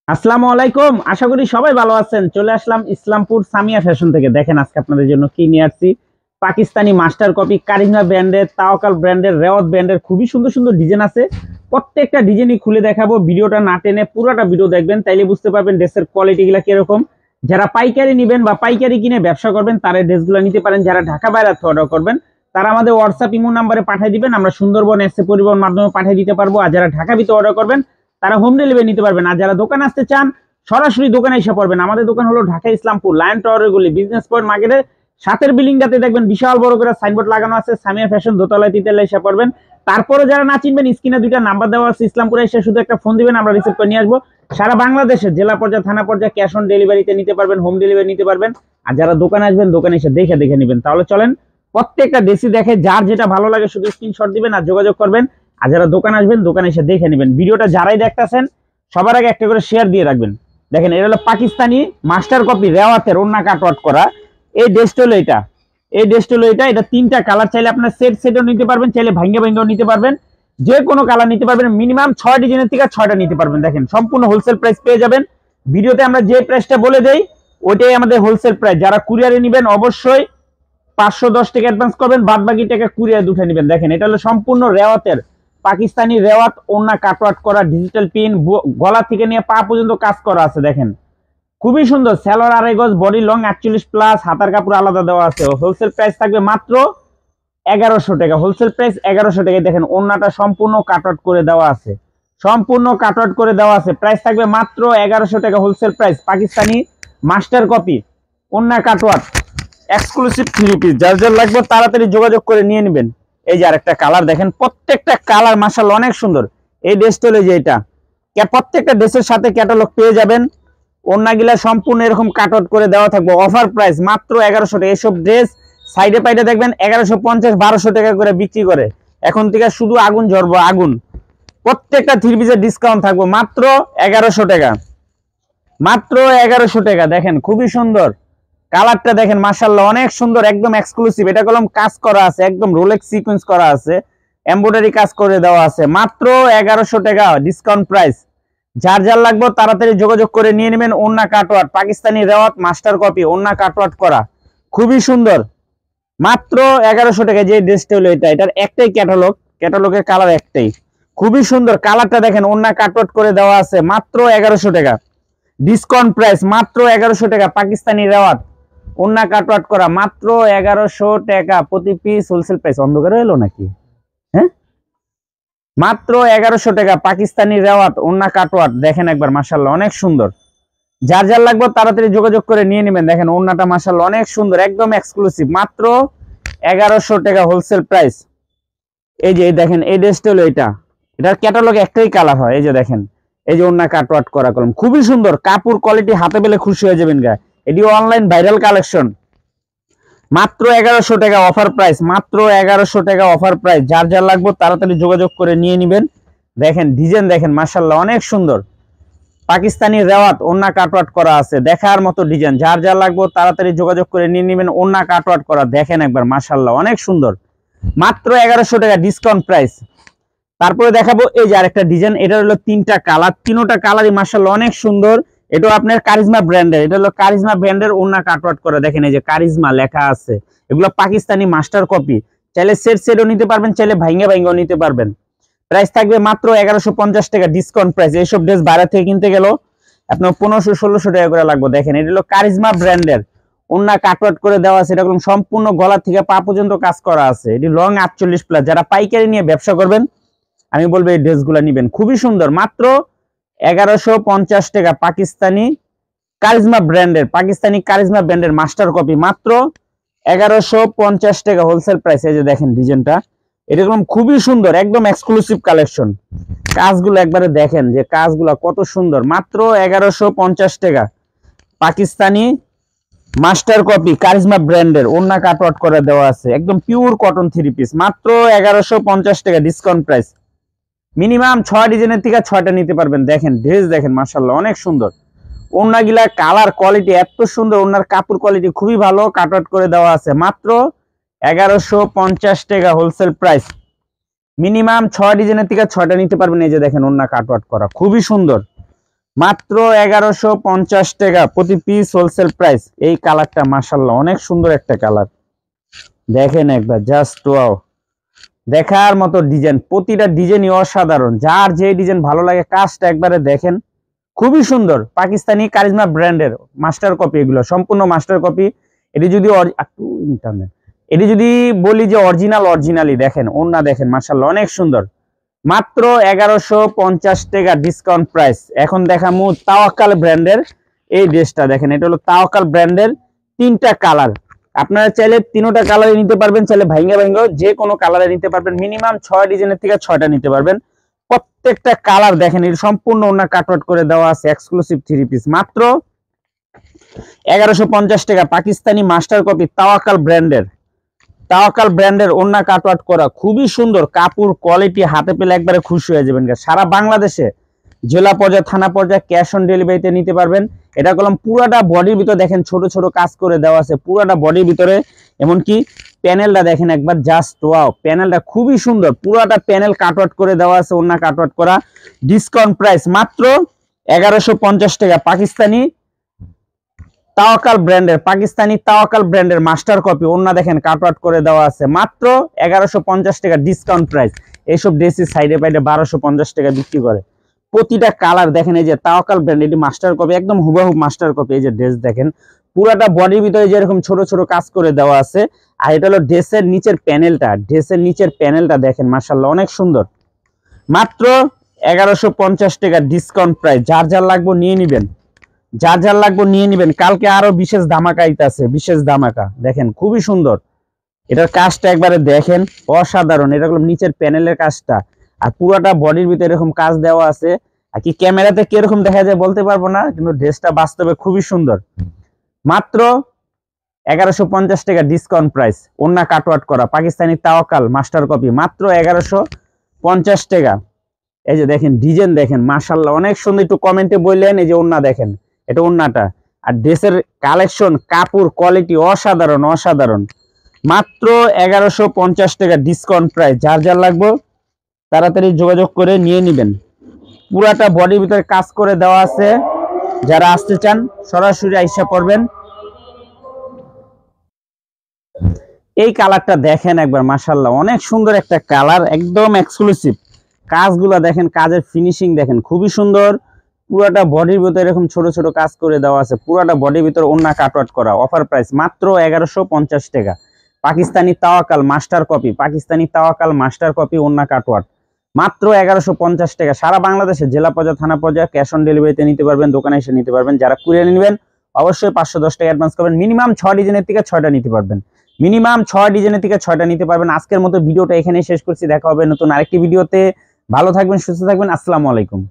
আসসালামু আলাইকুম। আশা করি সবাই ভালো আছেন। চলে আসলাম ইসলামপুর সামিয়া ফ্যাশন থেকে। দেখেন আজকে আপনাদের জন্য কি নিয়ে আসছি। পাকিস্তানি মাস্টার কপি কারিজমা ব্র্যান্ডের, তাওয়াক্কাল ব্র্যান্ডের, রেওয়াত ব্র্যান্ডের খুবই সুন্দর সুন্দর ডিজাইন আছে। প্রত্যেকটা ডিজাইনই খুলে দেখাবো। ভিডিওটা না টেনে পুরোটা ভিডিও দেখবেন, তাইলে বুঝতে পারবেন ড্রেসের কোয়ালিটিগুলো কিরকম। যারা পাইকারি নেবেন বা পাইকারি কিনে ব্যবসা করবেন তারা ড্রেসগুলো নিতে পারেন। যারা ঢাকা বাইরে অর্ডার করবেন তারা আমাদের হোয়াটসঅ্যাপ ইমো নাম্বারে পাঠিয়ে দিবেন, আমরা সুন্দরবন এসে পরিবহন মাধ্যমে পাঠিয়ে দিতে পারবো। আর যারা ঢাকা ভিতরে অর্ডার করবেন তারা হোম ডেলিভারি নিতে পারবেন। আর যারা দোকানে আসতে চান সরাসরি দোকানে এসে পড়বেন। আমাদের দোকান হলো ঢাকা ইসলামপুর লায়ন টাওয়ারের গলি, বিজনেস পয়েন্ট মার্কেটের সাথের বিল্ডিংটাতে দেখবেন বিশাল বড় করে সাইনবোর্ড লাগানো আছে, সামিয়া ফ্যাশন, দোতলায় তিনতলায় এসে পড়বেন। তারপরে যারা না চিনবেন স্ক্রিনে দুইটা নাম্বার দেওয়া আছে, ইসলামপুরে এসে শুধু একটা ফোন দিবেন, আমরা রিসিভ করে নিয়ে আসবো। সারা বাংলাদেশে জেলা পর্যায়ে, থানা পর্যায়ে ক্যাশ অন ডেলিভারিতে নিতে পারবেন, হোম ডেলিভারি নিতে পারবেন। আর যারা দোকানে আসবেন দোকানে এসে দেখে দেখে নেবেন। তাহলে চলেন প্রত্যেকটা দেশি দেখে যার যেটা ভালো লাগে শুধু স্ক্রিনশট দিবেন আর যোগাযোগ করবেন। আর যারা দোকানে আসবেন দোকানে এসে দেখে নেবেন। ভিডিওটা যারাই দেখতেছেন সবার আগে একটা করে শেয়ার দিয়ে রাখবেন। দেখেন এটা হলো পাকিস্তানি মাস্টার কপি রেওয়াতের ওন্না কাটওয়ার্ক করা এই ড্রেসটা হলো এটা। এই ড্রেসটা হলো এটা তিনটা কালার, চাইলে আপনার সেটও নিতে পারবেন, চাইলে ভাঙ্গে ভাঙ্গেও নিতে পারবেন, যে কোনো কালার নিতে পারবেন। মিনিমাম 6 ডিজাইনের থেকে 6টা নিতে পারবেন। দেখেন সম্পূর্ণ হোলসেল প্রাইস পেয়ে যাবেন। ভিডিওতে আমরা যে প্রাইসটা বলে দেই ওইটাই আমাদের হোলসেল প্রাইস। যারা কুরিয়ারে নেবেন অবশ্যই 510 টাকা অ্যাডভান্স করবেন, বাদ বাকি টাকা কুরিয়ারে উঠে নেবেন। দেখেন এটা হলো সম্পূর্ণ রেওয়াতের পাকিস্তানি রেওয়াত ওন্না কাটওয়ার্ক করা, ডিজিটাল পিন, গলা থেকে নিয়ে পা পর্যন্ত কাজ করা আছে। দেখেন খুবই সুন্দর। স্যালোর 2.5 গজ, বডি লং 48 প্লাস, হাতার কাপড় আলাদা দেওয়া আছে। হোলসেল প্রাইস থাকবে মাত্র 1100 টাকা। হোলসেল প্রাইস 1100 টাকা। দেখেন ওন্নাটা সম্পূর্ণ কাটআউট করে দেওয়া আছে, সম্পূর্ণ কাটআউট করে দেওয়া আছে। প্রাইস থাকবে মাত্র 1100 টাকা wholesale price. Pakistani master copy ওন্না কাটওয়ার্ক এক্সক্লুসিভ 3 পিস। যার যার লাগবে তাড়াতাড়ি যোগাযোগ করে নিয়ে নেবেন। এই যে আরেকটা কালার দেখেন, প্রত্যেকটা কালার মাশাআল্লাহ অনেক সুন্দর। এই ড্রেসটা হলো যে এটা, প্রত্যেকটা ড্রেসের সাথে ক্যাটালগ পেয়ে যাবেন। ওন্নাগুলা সম্পূর্ণ এরকম কাটআউট করে দেওয়া থাকবে। অফার প্রাইস মাত্র 1100 টাকা। এইসব ড্রেস সাইডে পাইডে দেখবেন 1150 1200 টাকা করে বিক্রি করে। এখন থেকে শুধু আগুন ঝরবো আগুন। প্রত্যেকটা 3 পিসের ডিসকাউন্ট থাকবে মাত্র 1100 টাকা, মাত্র 1100 টাকা। দেখেন খুবই সুন্দর কালারটা, দেখেন মাশাআল্লাহ অনেক সুন্দর, একদম এক্সক্লুসিভ। এটা কলম কাজ করা আছে, একদম রোলেক্স সিকোয়েন্স করা আছে, এমব্রয়ডারি কাজ করে দেওয়া আছে। মাত্র 1100 টাকা ডিসকাউন্ট প্রাইস। যার যার লাগবে তাড়াতাড়ি যোগাযোগ করে নিয়ে নেবেন। ওন্না কাটওয়ার্ক পাকিস্তানি রেওয়াত মাস্টার কপি ওন্না কাটওয়ার্ক করা, খুবই সুন্দর। মাত্র 1100 টাকা। যে ড্রেসটা হলো এটা, এটার একটাই ক্যাটালগ, ক্যাটালগের কালার একটাই, খুবই সুন্দর কালারটা। দেখেন ওন্না কাটওয়ার্ক করে দেওয়া আছে মাত্র 1100 টাকা ডিসকাউন্ট প্রাইস। মাত্র 1100 টাকা পাকিস্তানি রেওয়াত ওন্না কাটওয়ার্ক করা, মাত্র 1100 টাকা প্রতি পিস হোলসেল প্রাইস। অন্ধকার এলো নাকি? হ্যাঁ, মাত্র 1100 টাকা পাকিস্তানি রেওয়াত ওন্না কাটওয়ার্ক। দেখেন একবার মাশাআল্লাহ অনেক সুন্দর। যার যার লাগবে তাড়াতাড়ি যোগাযোগ করে নিয়ে নেবেন। দেখেন ওন্নাটা মাশাআল্লাহ অনেক সুন্দর, একদম এক্সক্লুসিভ। মাত্র 1100 টাকা হোলসেল প্রাইস। এই যে দেখেন এই ড্রেসটা হলো এটা, এটার ক্যাটালগ একটাই কালার হয়। এই যে দেখেন, এই যে ওন্না কাটওয়ার্ক করা কলম, খুবই সুন্দর। কাপড় কোয়ালিটি হাতে পেলে খুশি হয়ে যাবেন গা। এটি অনলাইন ভাইরাল কালেকশন। মাত্র 1100 টাকা অফার প্রাইস, মাত্র 1100 টাকা অফার প্রাইস। যার যার লাগবে তাড়াতাড়ি যোগাযোগ করে নিয়ে নেবেন। দেখেন ডিজাইন দেখেন মাশাআল্লাহ অনেক সুন্দর। পাকিস্তানি রেওয়াত ওন্না কাটওয়ার্ক করা আছে, দেখার মতো ডিজাইন। যার যার লাগবে তাড়াতাড়ি যোগাযোগ করে নিয়ে নেবেন। ওন্না কাটওয়ার্ক করা দেখেন একবার মাশাআল্লাহ অনেক সুন্দর। মাত্র 1100 টাকা ডিসকাউন্ট প্রাইস। তারপরে দেখাবো এই যে আরেকটা ডিজাইন। এটা হলো 3টা কালার, 3টা কালারই মাশাআল্লাহ অনেক সুন্দর। এটা আপনার কারিজমা ব্র্যান্ডের, এটা হলো কারিজমা ব্র্যান্ডের ওন্না কাটওয়ার্ক করা। দেখেন এই যে কারিজমা লেখা আছে। এগুলো পাকিস্তানি মাস্টার কপি। চাইলে সেটও নিতে পারবেন, চাইলে ভাঙ্গে ভাঙ্গেও নিতে পারবেন। প্রাইস থাকবে মাত্র 1150 টাকা ডিসকাউন্ট প্রাইস। এইসব ড্রেস বাইরে থেকে কিনতে গেলেও আপনার 1500-1600 টাকা করে লাগবে। দেখেন এটা হলো কারিজমা ব্র্যান্ডের ওন্না কাটওয়ার্ক করে দেওয়া আছে। এরকম সম্পূর্ণ গলা থেকে পা পর্যন্ত কাজ করা আছে। এটি লং 48 প্লাস। যারা পাইকারি নিয়ে ব্যবসা করবেন আমি বলবো এই ড্রেসগুলো নিবেন, খুবই সুন্দর। মাত্র 1150 টাকা পাকিস্তানি কারিজমা ব্র্যান্ডের, পাকিস্তানি কারিজমা ব্র্যান্ডের মাস্টার কপি, মাত্র 1150 টাকা হোলসেল প্রাইস। এই যে দেখেন ডিজাইনটা, এরকম খুবই সুন্দর, একদম এক্সক্লুসিভ কালেকশন। কাজগুলো একবারে দেখেন যে কাজগুলো কত সুন্দর। মাত্র 1150 টাকা পাকিস্তানি মাস্টার কপি কারিজমা ব্র্যান্ডের ওন্না কাটওয়ার্ক করে দেওয়া আছে, একদম পিওর কটন 3 পিস। মাত্র 1150 টাকা ডিসকাউন্ট প্রাইস। মিনিমাম 6 ডিজাইনের থেকে 6টা নিতে পারবেন। দেখেন ড্রেস দেখেন মাশাআল্লাহ অনেক সুন্দর। ওন্নাগুলা কালার কোয়ালিটি এত সুন্দর, ওন্নার কাপড় কোয়ালিটি খুবই ভালো, কাটআউট করে দেওয়া আছে। মাত্র 1150 টাকা হোলসেল প্রাইস। মিনিমাম 6 ডিজাইনের থেকে 6টা নিতে পারবেন। এই যে দেখেন ওন্না কাটআউট করা, খুবই সুন্দর। মাত্র 1150 টাকা প্রতি পিস হোলসেল প্রাইস। এই কালারটা মাশাআল্লাহ অনেক সুন্দর একটা কালার, দেখেন একবার জাস্ট ওয়াও, দেখার মতো ডিজাইন, প্রতিটা ডিজাইনই অসাধারণ। যার যে ডিজাইন ভালো লাগে কাজটা একবারে দেখেন, খুবই সুন্দর। পাকিস্তানি কারিজমা ব্র্যান্ডের মাস্টার কপি, এগুলো সম্পূর্ণ মাস্টার কপি। এটি যদি এটি যদি বলি যে অরিজিনালি দেখেন, ওন্না দেখেন মাশাআল্লাহ অনেক সুন্দর। মাত্র 1150 টাকা ডিসকাউন্ট প্রাইস। এখন দেখামু তাওয়াক্কাল ব্র্যান্ডের এই ড্রেসটা, দেখেন এটা হলো তাওয়াক্কাল ব্র্যান্ডের, 3টা কালার। আপনারা চাইলে 3টা কালারে নিতে পারবেন, চাইলে ভাঙ্গা যে কোনো কালারে নিতে পারবেন। মিনিমাম 6 ডিজাইনের থেকে 6টা নিতে পারবেন। প্রত্যেকটা কালার দেখেন, এর সম্পূর্ণ ওন্না কাটওয়ার্ক করে দেওয়া আছে, এক্সক্লুসিভ 3 পিস। মাত্র 1150 টাকা পাকিস্তানি মাস্টার কপি তাওয়াক্কাল ব্র্যান্ডের ওন্না কাটওয়ার্ক করা, খুবই সুন্দর কাপড় কোয়ালিটি, হাতে পেলে একবারে খুশি হয়ে যাবেন। সারা বাংলাদেশে জেলা পর্যায়ে থানা পর্যায়ে ক্যাশ অন ডেলিভারিতে নিতে পারবেন। এটা কলম পুরাটা বডির ভিতরে দেখেন ছোট ছোট কাজ করে দেওয়া আছে, পুরাটা বডির ভিতরে। এমনকি প্যানেলটা দেখেন একবার জাস্ট ওয়াও, প্যানেলটা খুবই সুন্দর, পুরাটা প্যানেল কাটওয়ার্ক করে দেওয়া আছে, ওন্না কাটওয়ার্ক করা। ডিসকাউন্ট প্রাইস মাত্র 1150 টাকা পাকিস্তানি তাওয়াক্কাল ব্র্যান্ডের মাস্টার কপি, ওন্না দেখেন কাটওয়ার্ক করে দেওয়া আছে, মাত্র 1150 টাকা ডিসকাউন্ট প্রাইস। এইসব ড্রেসের সাইডে পাইডে 1250 টাকা বিক্রি করে। প্রতিটা কালার দেখেন, এই যে তাওয়াক্কাল ব্র্যান্ড, এটি মাস্টার কপি, একদম হুবহু মাস্টার কপি। এই যে ড্রেস দেখেন, পুরাটা বডির ভিতরে যেরকম ছোট ছোট কাজ করে দেওয়া আছে। আর এটা হলো ড্রেসের নিচের প্যানেলটা দেখেন মাশাআল্লাহ অনেক সুন্দর। মাত্র 1150 টাকা ডিসকাউন্ট প্রাইস। যার লাগবে নিয়ে নিবেন। কালকে আরো বিশেষ ধামাকা আইতাছে, বিশেষ ধামাকা দেখেন, খুবই সুন্দর। এটার কাজটা একবারে দেখেন অসাধারণ। এটা হলো নিচের প্যানেলের কাজটা, আর পুরোটা বডির ভিতরে এরকম কাজ দেওয়া আছে। আর কি ক্যামেরাতে কিরকম দেখা যায় বলতে পারবো না, কিন্তু ড্রেসটা বাস্তবে খুবই সুন্দর। মাত্র 1150 টাকা ডিসকাউন্ট প্রাইস, ওন্না কাটওয়ার্ক করা পাকিস্তানি তাওয়াক্কাল মাস্টার কপি, মাত্র 1150 টাকা। এই যে দেখেন ডিজাইন দেখেন মাশাআল্লাহ অনেক সুন্দর। একটু কমেন্টে বললেন, এই যে ওন্না দেখেন, এটা ওন্নাটা। আর ড্রেসের কালেকশন, কাপড় কোয়ালিটি অসাধারণ। মাত্র 1150 টাকা ডিসকাউন্ট প্রাইস। যার লাগবে তাড়াতাড়ি যোগাযোগ করে নিয়ে নেবেন। পুরাটা বডির ভিতরে কাজ করে দেওয়া আছে। যারা আসতে চান সরাসরি আইসা পড়বেন। এই কালারটা দেখেন একবার মাশাআল্লাহ অনেক সুন্দর একটা কালার, একদম এক্সক্লুসিভ। কাজগুলো দেখেন, কাজের ফিনিশিং দেখেন খুবই সুন্দর। পুরাটা বডির ভিতরে এরকম ছোট ছোট কাজ করে দেওয়া আছে, পুরাটা বডির ভিতরে ওন্না কাটওয়ার্ক করা। অফার প্রাইস মাত্র 1150 টাকা পাকিস্তানি তাওয়াক্কাল মাস্টার কপি ওন্না কাটওয়ার্ক, মাত্র 1150 টাকা। সারা বাংলাদেশে জেলা পর্যায়ে থানা পর্যায়ে ক্যাশ অন ডেলিভারিতে নিতে পারবেন, দোকানে এসে নিতে পারবেন। যারা কুরিয়ার নেবেন অবশ্যই 510 টাকা অ্যাডভান্স করবেন। মিনিমাম 6 ডিজাইনের থেকে 6টা নিতে পারবেন। আজকের মতো ভিডিওটা এখানেই শেষ করছি। দেখা হবে নতুন আরেকটি ভিডিওতে। ভালো থাকবেন, সুস্থ থাকবেন। আসসালামু আলাইকুম।